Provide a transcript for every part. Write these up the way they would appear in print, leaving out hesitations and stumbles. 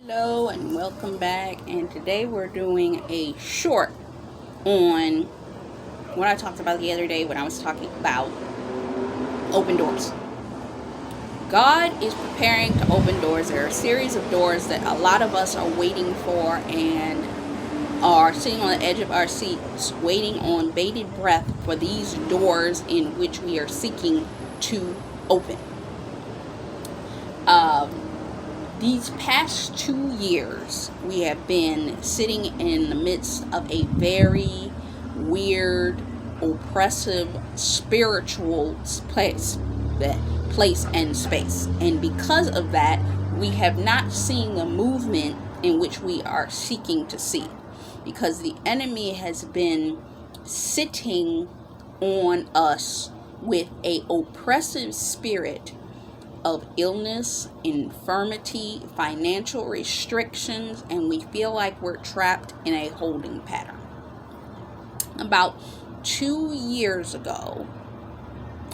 Hello and welcome back, and today we're doing a short on what I talked about the other day when I was talking about open doors. God is preparing to open doors. There are a series of doors that a lot of us are waiting for and are sitting on the edge of our seats waiting on bated breath for these doors in which we are seeking to open. These past 2 years, we have been sitting in the midst of a very weird, oppressive, spiritual place and space. And because of that, we have not seen the movement in which we are seeking to see. Because the enemy has been sitting on us with a oppressive spirit of illness, infirmity, financial restrictions, and we feel like we're trapped in a holding pattern. About 2 years ago,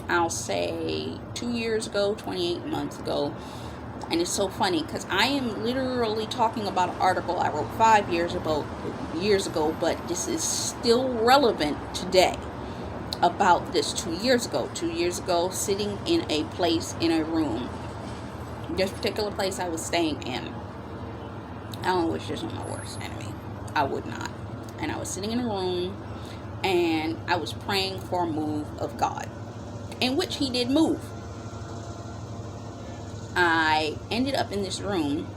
I'll say 2 years ago, 28 months ago, and it's so funny because I am literally talking about an article I wrote 5 years ago, but this is still relevant today. About this 2 years ago. 2 years ago, sitting in a place, in a room. This particular place I was staying in, I don't wish this on my worst enemy. I would not. And I was sitting in a room, and I was praying for a move of God, in which He did move. I ended up in this room,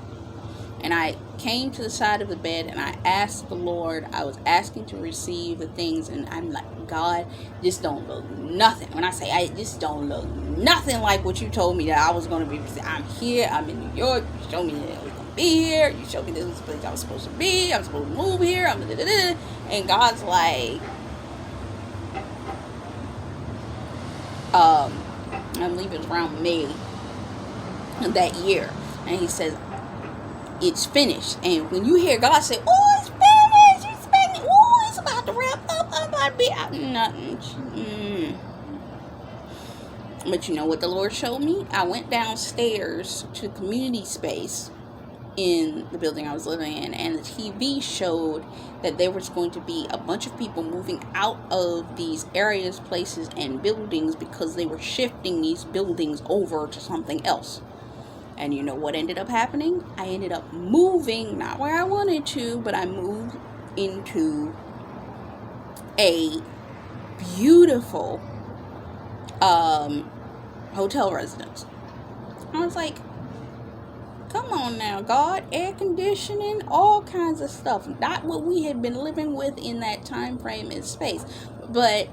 and I came to the side of the bed, and I asked the Lord. I was asking to receive the things, and I'm like, God, this don't look nothing. When I say this don't look nothing like what you told me that I was going to be. I'm here. I'm in New York. You showed me that I was going to be here. You showed me this was the place I was supposed to be. I'm supposed to move here. And God's like, I believe it was around May of that year, and He says, it's finished. And when you hear God say, oh, it's finished, oh, it's about to wrap up, I'm about to be out, nothing. But you know what the Lord showed me? I went downstairs to community space in the building I was living in, and the TV showed that there was going to be a bunch of people moving out of these areas, places, and buildings because they were shifting these buildings over to something else. And you know what ended up happening? I ended up moving, not where I wanted to, but I moved into a beautiful hotel residence. I was like, come on now, God, air conditioning, all kinds of stuff. Not what we had been living with in that time frame and space, but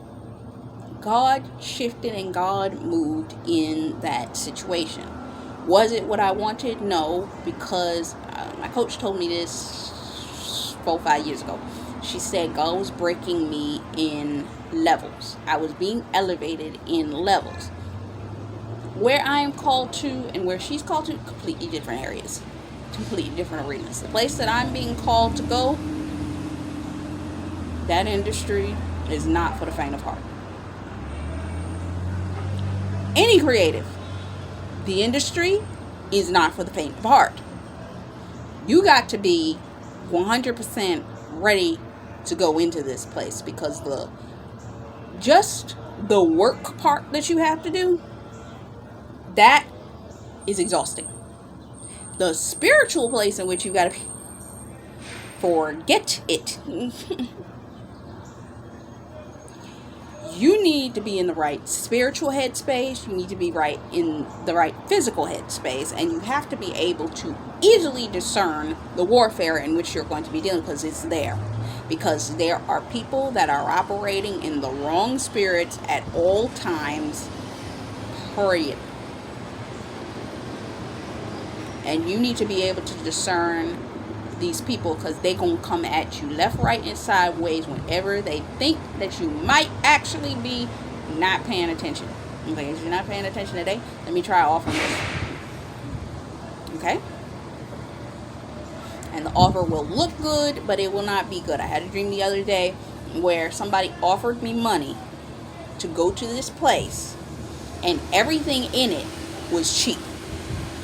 God shifted and God moved in that situation. Was it what I wanted? No, because my coach told me this 4 or 5 years ago. She said God was breaking me in levels. I was being elevated in levels. Where I am called to and where she's called to, completely different areas. Completely different arenas. The place that I'm being called to go, that industry is not for the faint of heart. Any creative. The industry is not for the faint of heart. You got to be 100% ready to go into this place, because the work part that you have to do, that is exhausting. The spiritual place in which you got to be, forget it. You need to be in the right spiritual headspace. You need to be right in the right physical headspace. And you have to be able to easily discern the warfare in which you're going to be dealing, because it's there. Because there are people that are operating in the wrong spirits at all times, period. And you need to be able to discern these people, because they're going to come at you left, right, and sideways whenever they think that you might actually be not paying attention. Okay, if you're not paying attention today, let me try offering this. Okay? And the offer will look good, but it will not be good. I had a dream the other day where somebody offered me money to go to this place, and everything in it was cheap.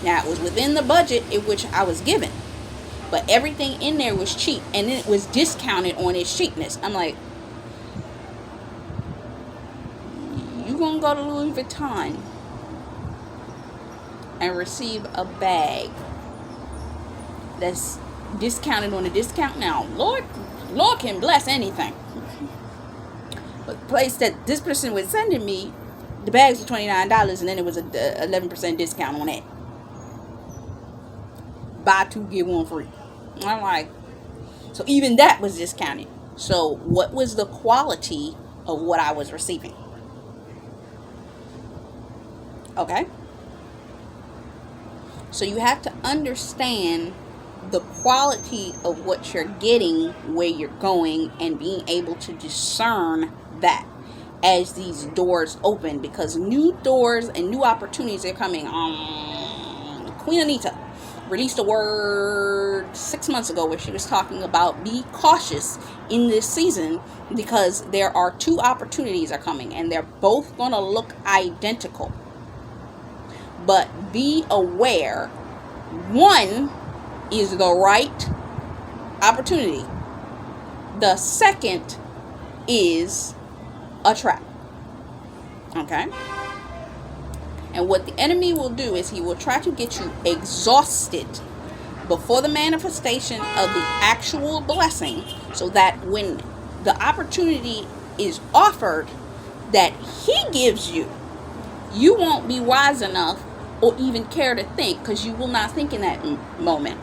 Now, it was within the budget in which I was given, but everything in there was cheap, and it was discounted on its cheapness. I'm like, you gonna go to Louis Vuitton and receive a bag that's discounted on a discount now? Lord can bless anything. But the place that this person was sending me, the bags were $29, and then it was a 11% discount on it. Buy two, get one free. I'm like, so even that was discounted. So what was the quality of what I was receiving? Okay? So you have to understand the quality of what you're getting, where you're going, and being able to discern that as these doors open, because new doors and new opportunities are coming. Queen Anita released a word 6 months ago where she was talking about be cautious in this season, because there are two opportunities are coming, and they're both going to look identical. But be aware, one is the right opportunity. The second is a trap. Okay? And what the enemy will do is he will try to get you exhausted before the manifestation of the actual blessing, so that when the opportunity is offered that he gives you, you won't be wise enough or even care to think, because you will not think in that moment.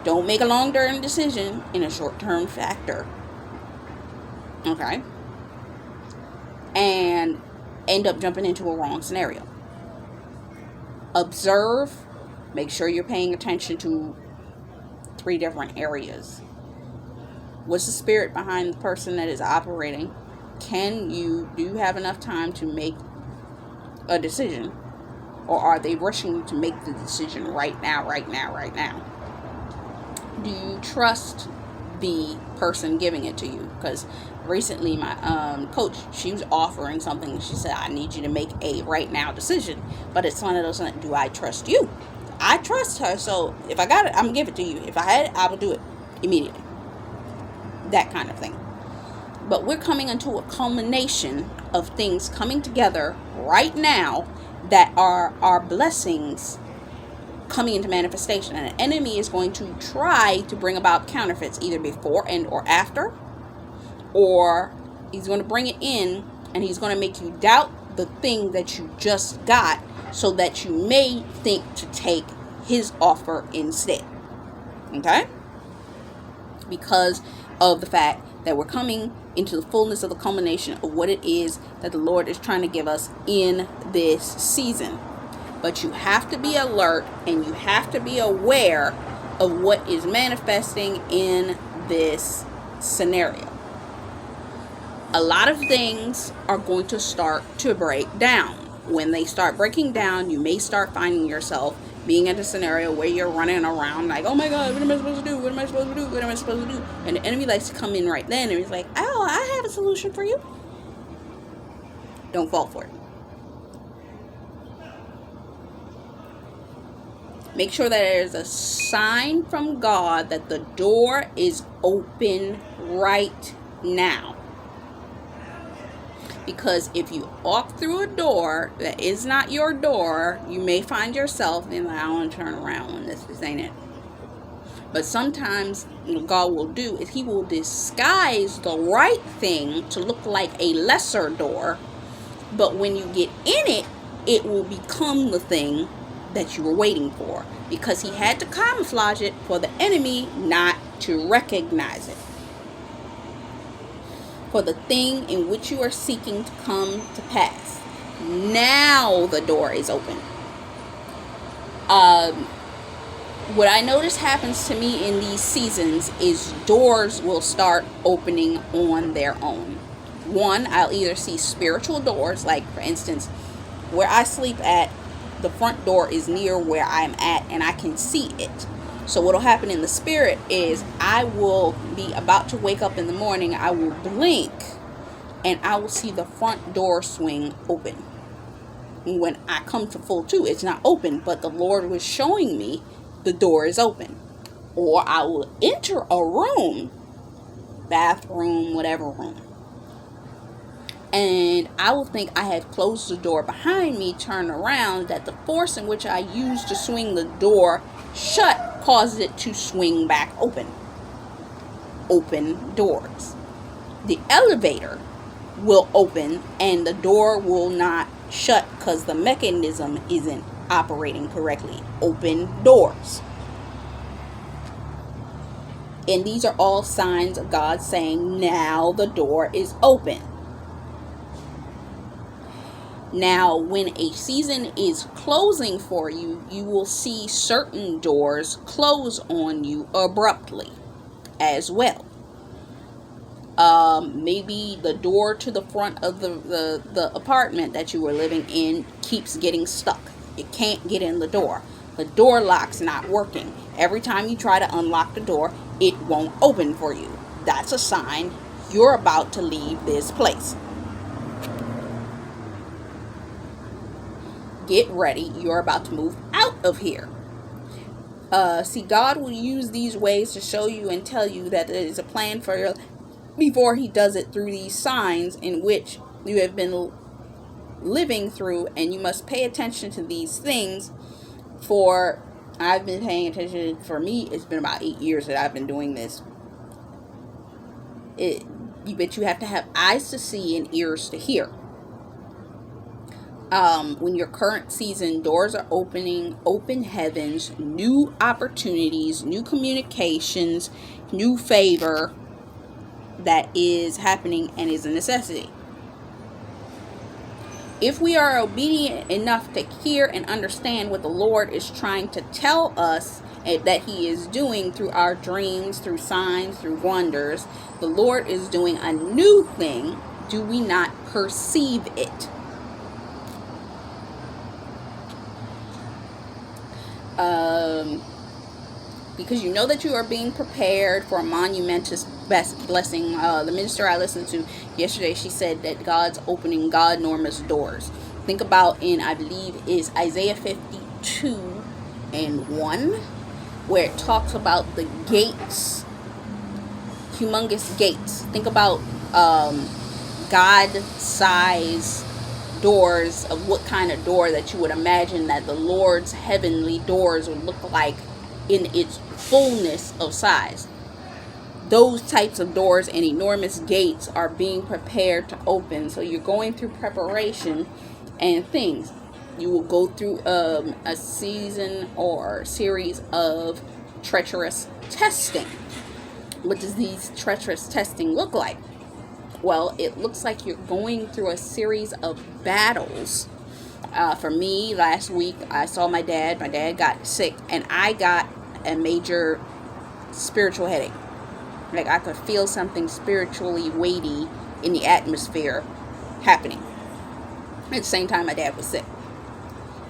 Don't make a long-term decision in a short-term factor. Okay? And end up jumping into a wrong scenario. Observe. Make sure you're paying attention to 3 different areas. What's the spirit behind the person that is operating? Do you have enough time to make a decision? Or are they rushing you to make the decision right now? Do you trust the person giving it to you? Because recently my coach, she was offering something. She said, I need you to make a right now decision. But it's one of those, do I trust you? I trust her, so if I got it, I'm going to give it to you. If I had it, I will do it immediately. That kind of thing. But we're coming into a culmination of things coming together right now that are our blessings coming into manifestation. And an enemy is going to try to bring about counterfeits, either before and or after, or he's going to bring it in and he's going to make you doubt the thing that you just got, so that you may think to take his offer instead. Okay? Because of the fact that we're coming into the fullness of the culmination of what it is that the Lord is trying to give us in this season. But you have to be alert, and you have to be aware of what is manifesting in this scenario. A lot of things are going to start to break down. When they start breaking down, you may start finding yourself being in a scenario where you're running around like, oh my God, what am I supposed to do? What am I supposed to do? What am I supposed to do? And the enemy likes to come in right then and he's like, oh, I have a solution for you. Don't fall for it. Make sure that there's a sign from God that the door is open right now. Because if you walk through a door that is not your door, you may find yourself in like, I want to turn around when this ain't it. But sometimes what God will do is he will disguise the right thing to look like a lesser door. But when you get in it, it will become the thing that you were waiting for. Because he had to camouflage it for the enemy not to recognize it. For the thing in which you are seeking to come to pass. Now the door is open. What I notice happens to me in these seasons is doors will start opening on their own. One, I'll either see spiritual doors, like for instance, where I sleep at, the front door is near where I'm at and I can see it. So what will happen in the spirit is I will be about to wake up in the morning, I will blink, and I will see the front door swing open. And when I come to full to, it's not open, but the Lord was showing me the door is open. Or I will enter a room, bathroom, whatever room, and I will think I have closed the door behind me, turn around, that the force in which I used to swing the door shut causes it to swing back open. Open doors. The elevator will open and the door will not shut because the mechanism isn't operating correctly. Open doors. And these are all signs of God saying, now the door is open. Now, when a season is closing for you, you will see certain doors close on you abruptly as well. Maybe the door to the front of the apartment that you were living in keeps getting stuck. You can't get in the door. The door lock's not working. Every time you try to unlock the door, it won't open for you. That's a sign you're about to leave this place. Get ready. You're about to move out of here. See, God will use these ways to show you and tell you that there is a plan for your before he does it through these signs in which you have been living through, and you must pay attention to these things. For I've been paying attention. For me, it's been about 8 years that I've been doing this. But you have to have eyes to see and ears to hear. When your current season doors are opening, open heavens, new opportunities, new communications, new favor that is happening and is a necessity. If we are obedient enough to hear and understand what the Lord is trying to tell us that he is doing through our dreams, through signs, through wonders, the Lord is doing a new thing. Do we not perceive it? Because you know that you are being prepared for a monumentous blessing. The minister I listened to yesterday, she said that God's opening God enormous doors. Think about I believe is Isaiah 52:1, where it talks about the gates, humongous gates. Think about God-size doors, of what kind of door that you would imagine that the Lord's heavenly doors would look like in its fullness of size. Those types of doors and enormous gates are being prepared to open. So you're going through preparation and things. You will go through a season or series of treacherous testing. What does these treacherous testing look like? Well, it looks like you're going through a series of battles. For me, last week, I saw my dad. My dad got sick, and I got a major spiritual headache. Like, I could feel something spiritually weighty in the atmosphere happening. At the same time, my dad was sick.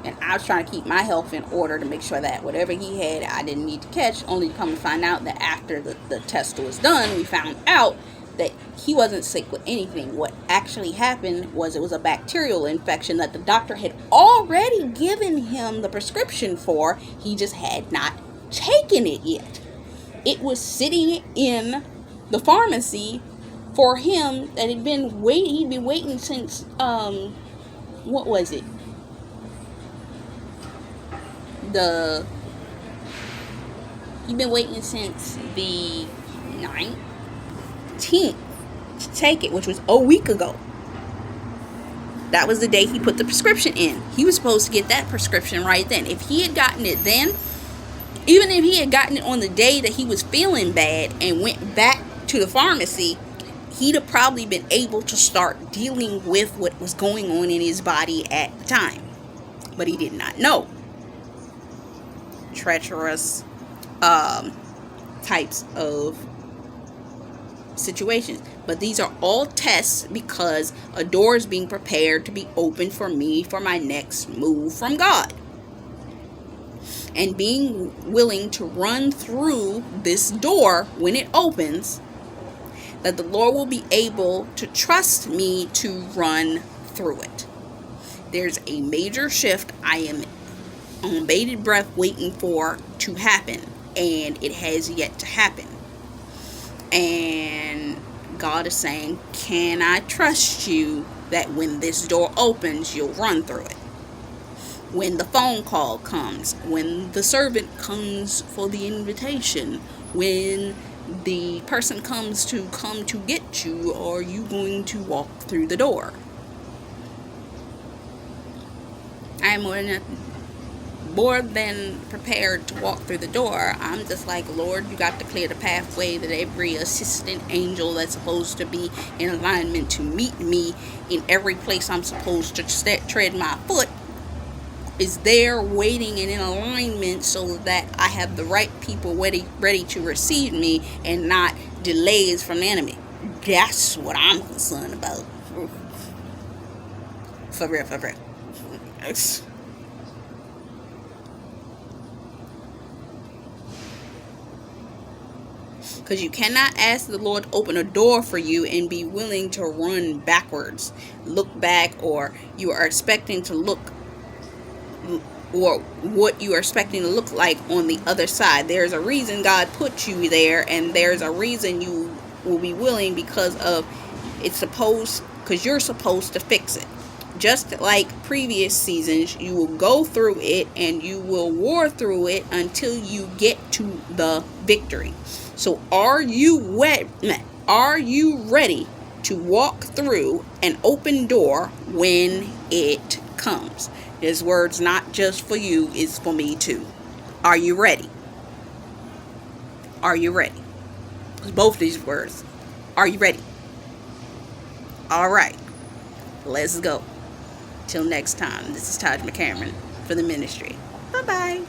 And I was trying to keep my health in order to make sure that whatever he had, I didn't need to catch. Only to come to find out that after the test was done, we found out that he wasn't sick with anything. What actually happened was it was a bacterial infection that the doctor had already given him the prescription for. He just had not taken it yet. It was sitting in the pharmacy for him that had been waiting. He'd been waiting since what was it? He'd been waiting since the 19th to take it, which was a week ago. That was the day he put the prescription in. He was supposed to get that prescription right then. If he had gotten it then, even if he had gotten it on the day that he was feeling bad and went back to the pharmacy, he'd have probably been able to start dealing with what was going on in his body at the time. But he did not know. Treacherous types of situations. But these are all tests because a door is being prepared to be opened for me for my next move from God. And being willing to run through this door when it opens, that the Lord will be able to trust me to run through it. There's a major shift I am on bated breath waiting for to happen. and it has yet to happen. And God is saying, can I trust you that when this door opens, you'll run through it? When the phone call comes, when the servant comes for the invitation, when the person comes to get you, are you going to walk through the door? I'm more than prepared to walk through the door. I'm just like, Lord, you got to clear the pathway that every assistant angel that's supposed to be in alignment to meet me in every place I'm supposed to tread my foot is there waiting and in alignment, so that I have the right people ready to receive me and not delays from the enemy. That's what I'm concerned about. For real. Because you cannot ask the Lord to open a door for you and be willing to run backwards, look back, or you are expecting to look, or what you are expecting to look like on the other side. There's a reason God put you there, and there's a reason you will be willing, because you're supposed to fix it. Just like previous seasons, you will go through it and you will war through it until you get to the victory. So are you ready to walk through an open door when it comes? This word's not just for you, it's for me too. Are you ready? Are you ready? Both these words. Are you ready? All right. Let's go. Till next time, this is Taj McCameron for the ministry. Bye-bye.